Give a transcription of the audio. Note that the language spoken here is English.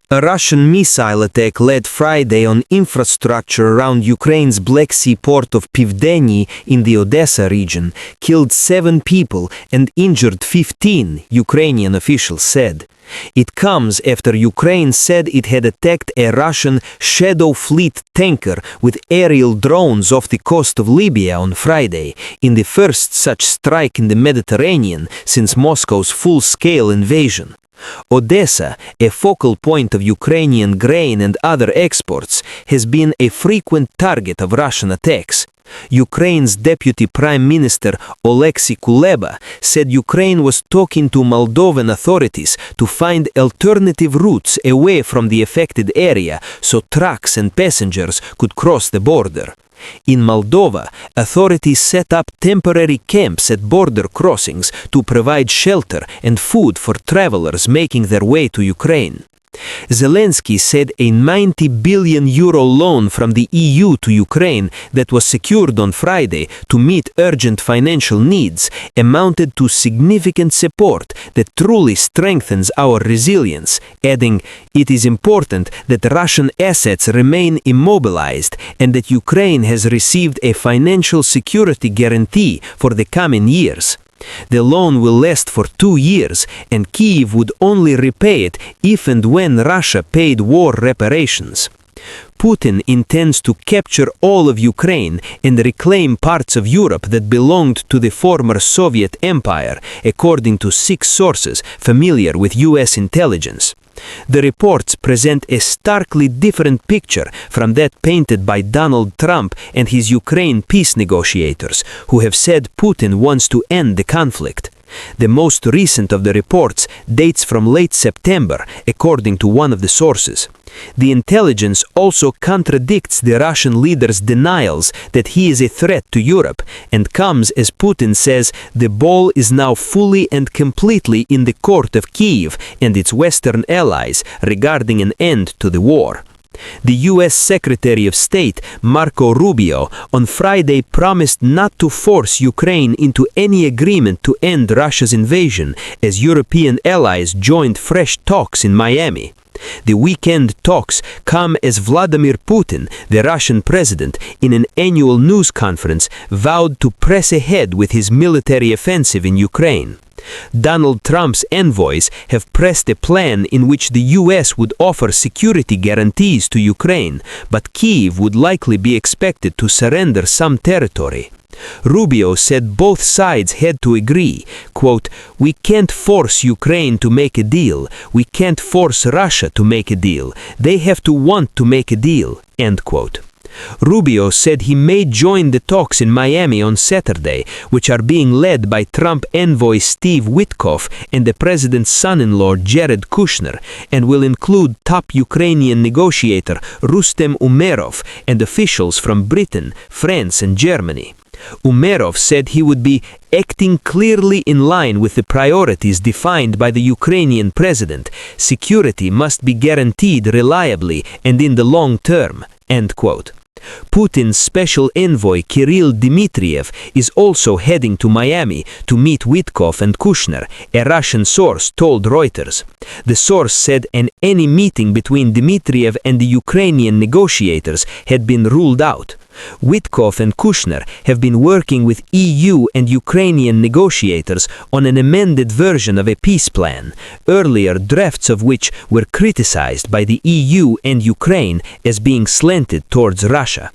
A Russian missile attack led Friday on infrastructure around Ukraine's Black Sea port of Pivdeny in the Odesa region, killed 7 people and injured 15, Ukrainian officials said. It comes after Ukraine said it had attacked a Russian Shadow Fleet tanker with aerial drones off the coast of Libya on Friday, in the first such strike in the Mediterranean since Moscow's full-scale invasion. Odesa, a focal point of Ukrainian grain and other exports, has been a frequent target of Russian attacks. Ukraine's Deputy Prime Minister Oleksiy Kuleba said Ukraine was talking to Moldovan authorities to find alternative routes away from the affected area so trucks and passengers could cross the border. In Moldova, authorities set up temporary camps at border crossings to provide shelter and food for travelers making their way to Ukraine. Zelensky said a €90 billion loan from the EU to Ukraine that was secured on Friday to meet urgent financial needs amounted to significant support that truly strengthens our resilience, adding, "It is important that Russian assets remain immobilized and that Ukraine has received a financial security guarantee for the coming years." The loan will last for 2 years, and Kyiv would only repay it if and when Russia paid war reparations. Putin intends to capture all of Ukraine and reclaim parts of Europe that belonged to the former Soviet Empire, according to 6 sources familiar with US intelligence. The reports present a starkly different picture from that painted by Donald Trump and his Ukraine peace negotiators, who have said Putin wants to end the conflict. The most recent of the reports dates from late September, according to one of the sources. The intelligence also contradicts the Russian leader's denials that he is a threat to Europe, and comes as Putin says the ball is now fully and completely in the court of Kyiv and its Western allies regarding an end to the war. The US Secretary of State, Marco Rubio, on Friday promised not to force Ukraine into any agreement to end Russia's invasion as European allies joined fresh talks in Miami. The weekend talks come as Vladimir Putin, the Russian president, in an annual news conference vowed to press ahead with his military offensive in Ukraine. Donald Trump's envoys have pressed a plan in which the US would offer security guarantees to Ukraine, but Kyiv would likely be expected to surrender some territory. Rubio said both sides had to agree, quote, "We can't force Ukraine to make a deal. We can't force Russia to make a deal. They have to want to make a deal," end quote. Rubio said he may join the talks in Miami on Saturday, which are being led by Trump envoy Steve Witkoff and the president's son-in-law Jared Kushner, and will include top Ukrainian negotiator Rustem Umerov and officials from Britain, France and Germany. Umerov said he would be acting clearly in line with the priorities defined by the Ukrainian president. Security must be guaranteed reliably and in the long term, end quote. Putin's special envoy Kirill Dmitriev is also heading to Miami to meet Witkoff and Kushner, a Russian source told Reuters. The source said any meeting between Dmitriev and the Ukrainian negotiators had been ruled out. Witkoff and Kushner have been working with EU and Ukrainian negotiators on an amended version of a peace plan, earlier drafts of which were criticized by the EU and Ukraine as being slanted towards Russia.